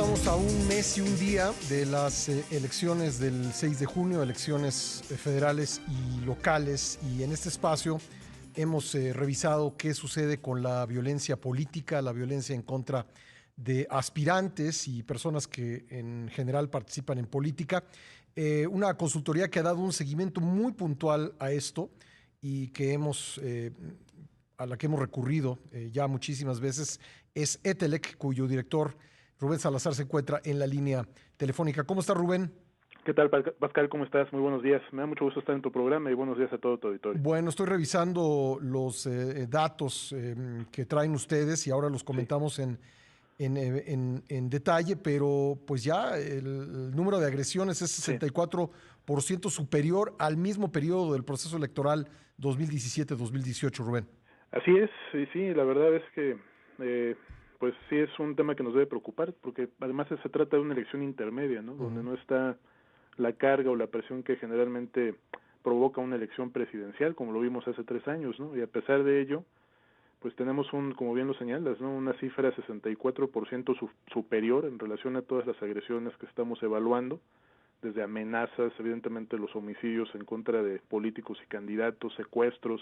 estamos a un mes y un día de las elecciones del 6 de junio, elecciones federales y locales, y en este espacio hemos revisado qué sucede con la violencia política, la violencia en contra de aspirantes y personas que en general participan en política. Una consultoría que ha dado un seguimiento muy puntual a esto y que a la que hemos recurrido ya muchísimas veces es ETELEC, cuyo director Rubén Salazar se encuentra en la línea telefónica. ¿Cómo está, Rubén? ¿Qué tal, Pascal? ¿Cómo estás? Muy buenos días. Me da mucho gusto estar en tu programa y buenos días a todo tu auditorio. Bueno, estoy revisando los datos que traen ustedes y ahora los Sí, comentamos en detalle, pero pues ya el número de agresiones es sí. 64% superior al mismo periodo del proceso electoral 2017-2018, Rubén. Así es, sí, la verdad es que pues sí es un tema que nos debe preocupar, porque además se trata de una elección intermedia, ¿no? Donde no está la carga o la presión que generalmente provoca una elección presidencial, como lo vimos hace 3 años, ¿no? Y a pesar de ello, pues tenemos como bien lo señalas, ¿no? Una cifra 64% superior en relación a todas las agresiones que estamos evaluando, desde amenazas, evidentemente los homicidios en contra de políticos y candidatos, secuestros,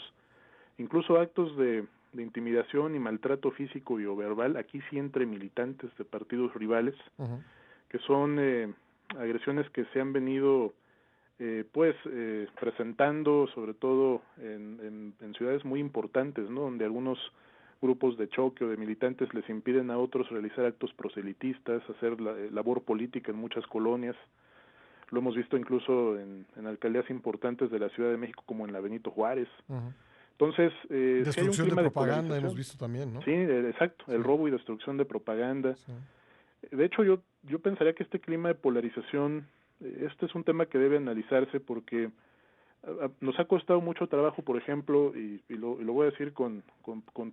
incluso actos de intimidación y maltrato físico y o verbal, aquí sí entre militantes de partidos rivales, que son agresiones que se han venido presentando sobre todo en ciudades muy importantes, ¿no? Donde algunos grupos de choque o de militantes les impiden a otros realizar actos proselitistas, hacer labor política en muchas colonias. Lo hemos visto incluso en alcaldías importantes de la Ciudad de México, como en la Benito Juárez. Entonces, sí hay un Destrucción de clima de propaganda hemos polarización. visto también, ¿no? Sí, exacto, Sí, el robo y destrucción de propaganda. sí. De hecho, yo pensaría que este clima de polarización, este es un tema que debe analizarse porque nos ha costado mucho trabajo, por ejemplo, y lo voy a decir con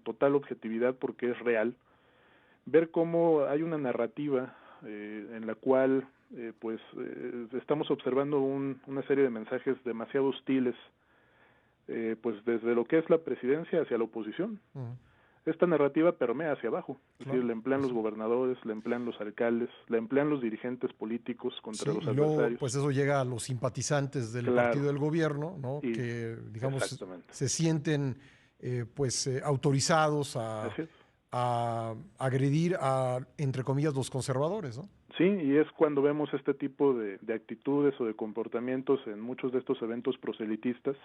total objetividad porque es real, ver cómo hay una narrativa en la cual estamos observando una serie de mensajes demasiado hostiles, pues desde lo que es la presidencia hacia la oposición. Esta narrativa permea hacia abajo, es decir, Claro. la emplean los gobernadores, la emplean los alcaldes, la emplean los dirigentes políticos contra Sí, los y luego, adversarios. pues eso llega a los simpatizantes del Claro, partido del gobierno, ¿no? y Que, digamos, exactamente, se sienten, autorizados así es. a agredir a, entre comillas, los conservadores, ¿no? Sí, y es cuando vemos este tipo de actitudes o de comportamientos en muchos de estos eventos proselitistas.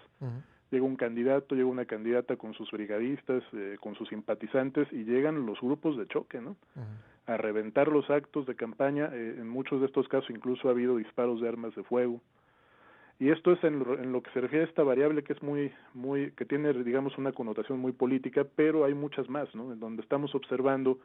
Llega un candidato, llega una candidata con sus brigadistas, con sus simpatizantes, y llegan los grupos de choque, ¿no? A reventar los actos de campaña. En muchos de estos casos incluso ha habido disparos de armas de fuego. Y esto es en lo que se refiere a esta variable que es que tiene, digamos, una connotación muy política, pero hay muchas más, ¿no? En donde estamos observando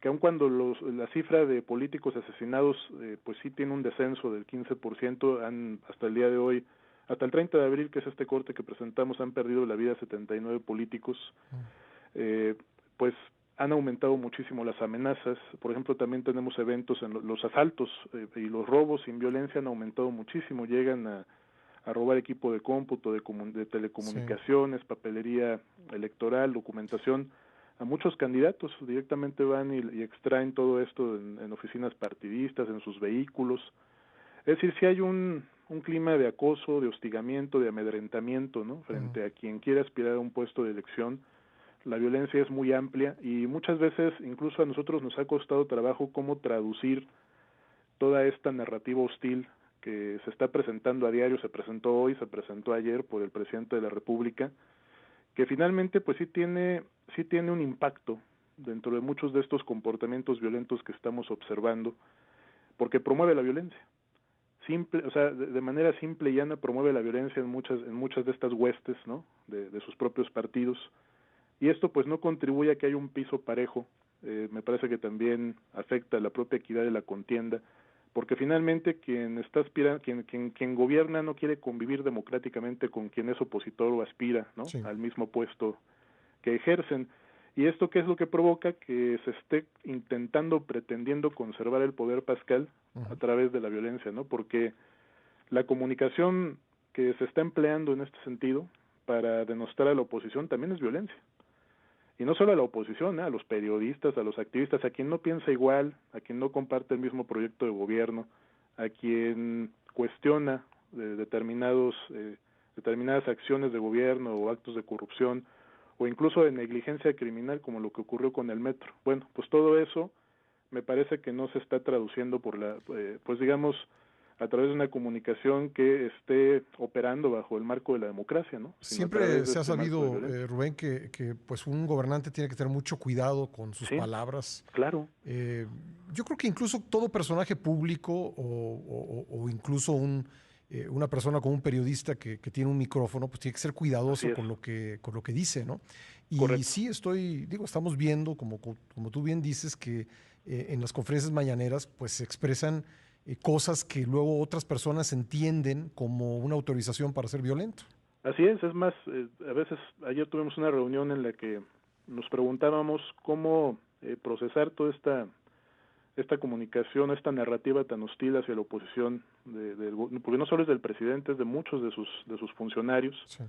que aun cuando la cifra de políticos asesinados, pues sí tiene un descenso del 15%, hasta el día de hoy, hasta el 30 de abril, que es este corte que presentamos, han perdido la vida 79 políticos, pues han aumentado muchísimo las amenazas. Por ejemplo, también tenemos eventos en los asaltos y los robos sin violencia han aumentado muchísimo, llegan a robar equipo de cómputo, de Sí. telecomunicaciones, papelería electoral, documentación. A muchos candidatos directamente van y extraen todo esto en oficinas partidistas, en sus vehículos. Es decir, si hay un clima de acoso, de hostigamiento, de amedrentamiento, ¿no? Frente a quien quiera aspirar a un puesto de elección. La violencia es muy amplia y muchas veces incluso a nosotros nos ha costado trabajo cómo traducir toda esta narrativa hostil que se está presentando a diario, se presentó hoy, se presentó ayer por el presidente de la República, que finalmente pues sí tiene un impacto dentro de muchos de estos comportamientos violentos que estamos observando, porque promueve la violencia. Simple, o sea, de manera simple y llana promueve la violencia en muchas de estas huestes, ¿no? De sus propios partidos. Y esto pues no contribuye a que haya un piso parejo. Me parece que también afecta a la propia equidad de la contienda, porque finalmente quien gobierna no quiere convivir democráticamente con quien es opositor o aspira, ¿no? Sí. Al mismo puesto que ejercen. ¿Y esto qué es lo que provoca? Que se esté pretendiendo conservar el poder, Pascal, a través de la violencia, ¿no? Porque la comunicación que se está empleando en este sentido para denostar a la oposición también es violencia. y no solo a la oposición, a los periodistas, a los activistas, a quien no piensa igual, a quien no comparte el mismo proyecto de gobierno, a quien cuestiona determinadas acciones de gobierno o actos de corrupción o incluso de negligencia criminal, como lo que ocurrió con el metro. Bueno, pues todo eso me parece que no se está traduciendo por pues digamos, a través de una comunicación que esté operando bajo el marco de la democracia, ¿no? Sino a Siempre través de se ha este marco de sabido, violencia. Rubén, que pues un gobernante tiene que tener mucho cuidado con sus Sí, palabras. claro. Eh, yo creo que incluso todo personaje público o incluso una persona como un periodista que tiene un micrófono, pues tiene que ser Así cuidadoso es, con lo que dice, ¿no? Y correcto. sí estamos viendo, como tú bien dices, que en las conferencias mañaneras, pues se expresan cosas que luego otras personas entienden como una autorización para ser violento. Así es más, a veces ayer tuvimos una reunión en la que nos preguntábamos cómo procesar toda esta comunicación, esta narrativa tan hostil hacia la oposición, porque no solo es del presidente, es de muchos de sus funcionarios, Sí.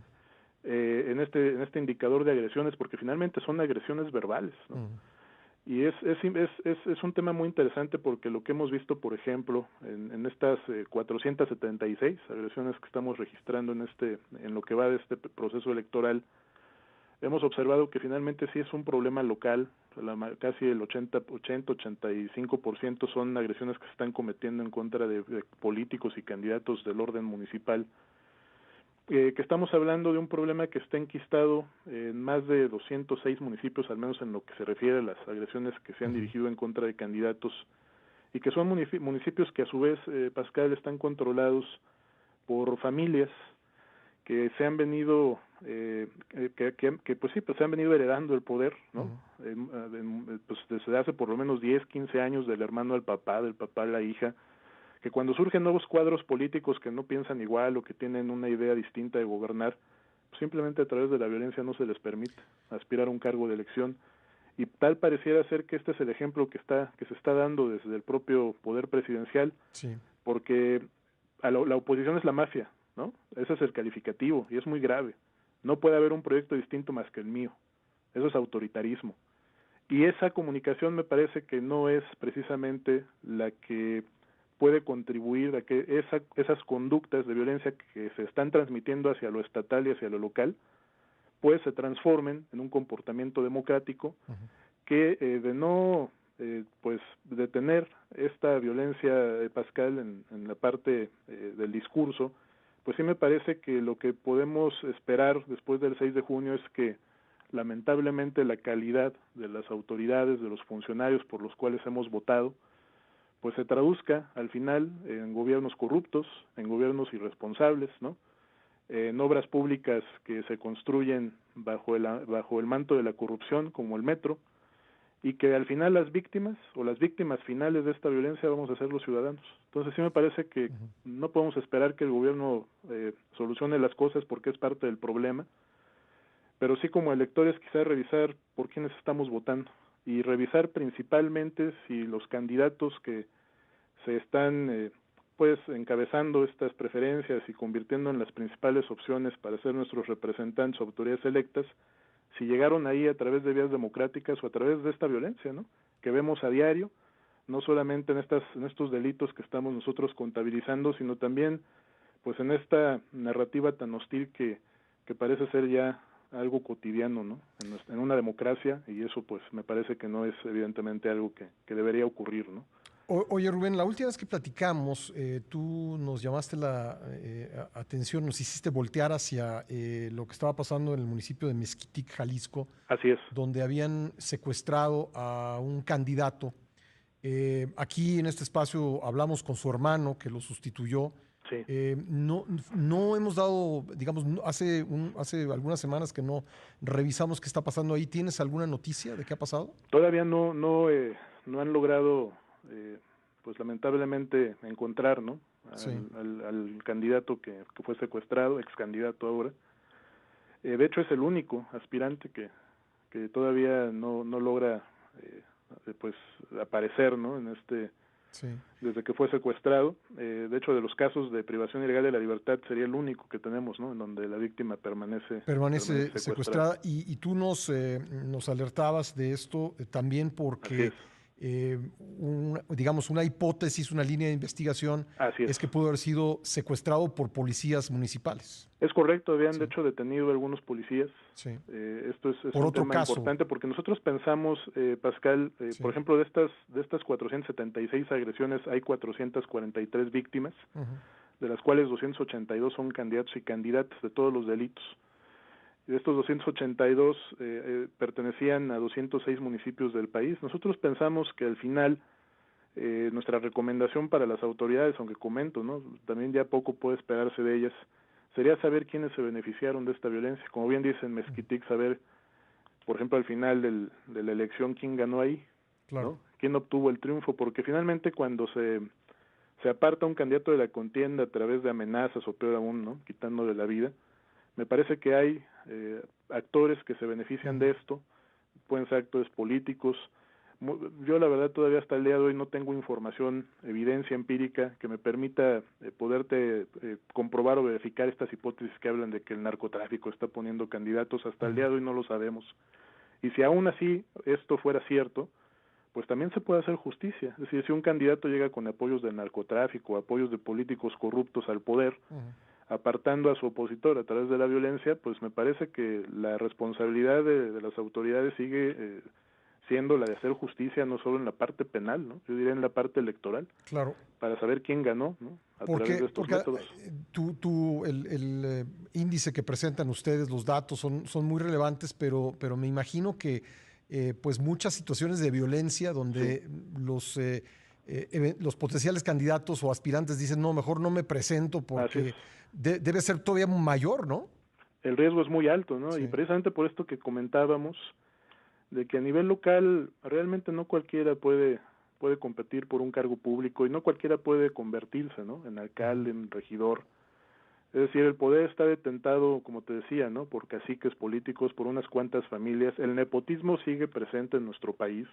en este indicador de agresiones, porque finalmente son agresiones verbales, ¿no? Mm. Y es un tema muy interesante porque lo que hemos visto, por ejemplo, en estas 476 agresiones que estamos registrando en lo que va de este proceso electoral, hemos observado que finalmente sí es un problema local, casi el 85% son agresiones que se están cometiendo en contra de políticos y candidatos del orden municipal, que estamos hablando de un problema que está enquistado en más de 206 municipios, al menos en lo que se refiere a las agresiones que se han Ujú. dirigido en contra de candidatos, y que son municipios que a su vez, Pascal, están controlados por familias que se han venido pues sí, pues se han venido heredando el poder, ¿no? Ujú. Pues desde hace por lo menos 10, 15 años, del hermano al papá, del papá a la hija, que cuando surgen nuevos cuadros políticos que no piensan igual o que tienen una idea distinta de gobernar, pues simplemente a través de la violencia no se les permite aspirar a un cargo de elección, y tal pareciera ser que este es el ejemplo que se está dando desde el propio poder presidencial, Sí. porque la oposición es la mafia, ¿no? Ese es el calificativo y es muy grave. No puede haber un proyecto distinto más que el mío. Eso es autoritarismo. Y esa comunicación me parece que no es precisamente la que puede contribuir a que esas conductas de violencia que se están transmitiendo hacia lo estatal y hacia lo local, pues se transformen en un comportamiento democrático Ujú. que de no pues detener esta violencia, Pascal, en la parte del discurso, pues sí me parece que lo que podemos esperar después del 6 de junio es que lamentablemente la calidad de las autoridades, de los funcionarios por los cuales hemos votado, pues se traduzca al final en gobiernos corruptos, en gobiernos irresponsables, ¿no? En obras públicas que se construyen bajo el manto de la corrupción, como el metro, y que al final las víctimas o las víctimas finales de esta violencia vamos a ser los ciudadanos. Entonces sí me parece que Ujú. no podemos esperar que el gobierno solucione las cosas porque es parte del problema, pero sí como electores quizás revisar por quiénes estamos votando y revisar principalmente si los candidatos que se están pues encabezando estas preferencias y convirtiendo en las principales opciones para ser nuestros representantes o autoridades electas, si llegaron ahí a través de vías democráticas o a través de esta violencia, ¿no? Que vemos a diario, no solamente en estos delitos que estamos nosotros contabilizando, sino también pues en esta narrativa tan hostil que parece ser ya algo cotidiano, ¿no? En una democracia, y eso pues me parece que no es evidentemente algo que debería ocurrir, ¿no? Oye, Rubén, la última vez que platicamos, tú nos llamaste la atención, nos hiciste voltear hacia lo que estaba pasando en el municipio de Mezquitic, Jalisco, Así es. donde habían secuestrado a un candidato. Aquí en este espacio hablamos con su hermano que lo sustituyó. Sí. No hemos dado, digamos, hace algunas semanas que no revisamos qué está pasando ahí. ¿Tienes alguna noticia de qué ha pasado? Todavía no han logrado, eh, pues lamentablemente, encontrar, ¿no? Sí. Al candidato que fue secuestrado, ex candidato ahora. De hecho, es el único aspirante que todavía no logra, pues, aparecer, ¿no? Sí. desde que fue secuestrado. De hecho, de los casos de privación ilegal de la libertad sería el único que tenemos, ¿no? En donde la víctima permanece Secuestrada. Y tú nos alertabas de esto también Así porque, es, digamos, una hipótesis, una línea de investigación así es. es que pudo haber sido secuestrado por policías municipales. Es correcto, habían Sí, de hecho detenido algunos policías. sí. Esto es Por un otro tema caso. importante porque nosotros pensamos, Pascal, Sí. por ejemplo, de estas 476 agresiones hay 443 víctimas, Ujú. de las cuales 282 son candidatos y candidatas de todos los delitos. De estos 282 pertenecían a 206 municipios del país. Nosotros pensamos que al final nuestra recomendación para las autoridades, aunque comento, ¿no? También ya poco puede esperarse de ellas, sería saber quiénes se beneficiaron de esta violencia. Como bien dicen Mezquitic, saber, por ejemplo, al final de la elección, quién ganó ahí, Claro. ¿no? Quién obtuvo el triunfo, porque finalmente cuando se aparta un candidato de la contienda a través de amenazas o peor aún, ¿no? Quitándole la vida, me parece que hay actores que se benefician de esto, pueden ser actores políticos. Yo la verdad todavía hasta el día de hoy no tengo información, evidencia empírica que me permita poderte comprobar o verificar estas hipótesis que hablan de que el narcotráfico está poniendo candidatos. Hasta el día de hoy no lo sabemos. Y si aún así esto fuera cierto, pues también se puede hacer justicia. Es decir, si un candidato llega con apoyos del narcotráfico, apoyos de políticos corruptos al poder, apartando a su opositor a través de la violencia, pues me parece que la responsabilidad de las autoridades sigue siendo la de hacer justicia no solo en la parte penal, ¿no? Yo diría en la parte electoral, Claro. para saber quién ganó, ¿no? A través de estos métodos. El índice que presentan ustedes, los datos son muy relevantes, pero me imagino que pues muchas situaciones de violencia donde los potenciales candidatos o aspirantes dicen, no, mejor no me presento Así es. porque debe ser todavía mayor, ¿no? El riesgo es muy alto, ¿no? Sí. Y precisamente por esto que comentábamos, de que a nivel local realmente no cualquiera puede competir por un cargo público y no cualquiera puede convertirse, ¿no? En alcalde, en regidor. Es decir, el poder está detentado, como te decía, ¿no? Por caciques políticos, por unas cuantas familias. El nepotismo sigue presente en nuestro país.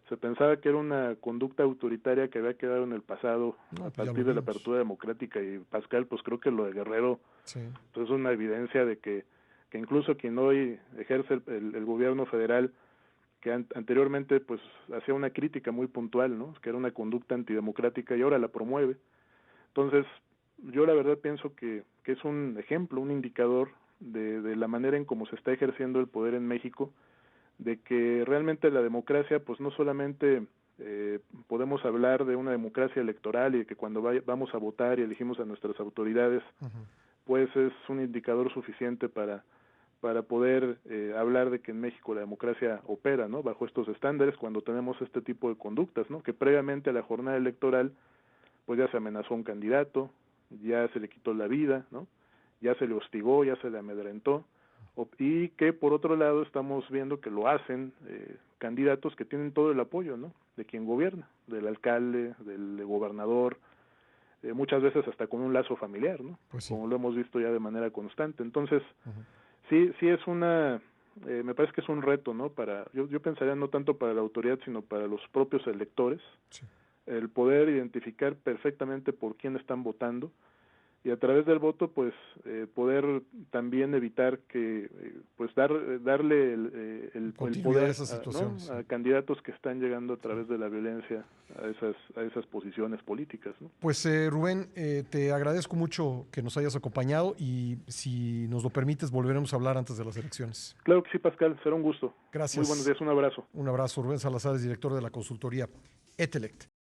Se pensaba que era una conducta autoritaria que había quedado en el pasado a Pues partir de la apertura democrática, y Pascal, pues creo que lo de Guerrero pues es una evidencia de que incluso quien hoy ejerce el gobierno federal, que anteriormente pues hacía una crítica muy puntual, ¿no? Que era una conducta antidemocrática y ahora la promueve. Entonces, yo la verdad pienso que es un ejemplo, un indicador de la manera en cómo se está ejerciendo el poder en México, de que realmente la democracia pues no solamente podemos hablar de una democracia electoral y de que cuando vamos a votar y elegimos a nuestras autoridades, pues es un indicador suficiente para poder hablar de que en México la democracia opera, ¿no? Bajo estos estándares, cuando tenemos este tipo de conductas, ¿no? Que previamente a la jornada electoral pues ya se amenazó a un candidato, ya se le quitó la vida, ¿no? Ya se le hostigó, ya se le amedrentó, y que por otro lado estamos viendo que lo hacen candidatos que tienen todo el apoyo, ¿no? De quien gobierna, del alcalde, del gobernador, muchas veces hasta con un lazo familiar, ¿no? Pues sí. Como lo hemos visto ya de manera constante. Entonces, sí es me parece que es un reto, ¿no? Yo pensaría no tanto para la autoridad, sino para los propios electores, el poder identificar perfectamente por quién están votando y a través del voto pues poder también evitar que pues darle el poder a candidatos que están llegando a través de la violencia a esas posiciones políticas, ¿no? Pues Rubén, te agradezco mucho que nos hayas acompañado y si nos lo permites volveremos a hablar antes de las elecciones. Claro que sí, Pascal, será un gusto. Gracias. Muy buenos días, un abrazo. Un abrazo, Rubén Salazar, director de la consultoría Etelect.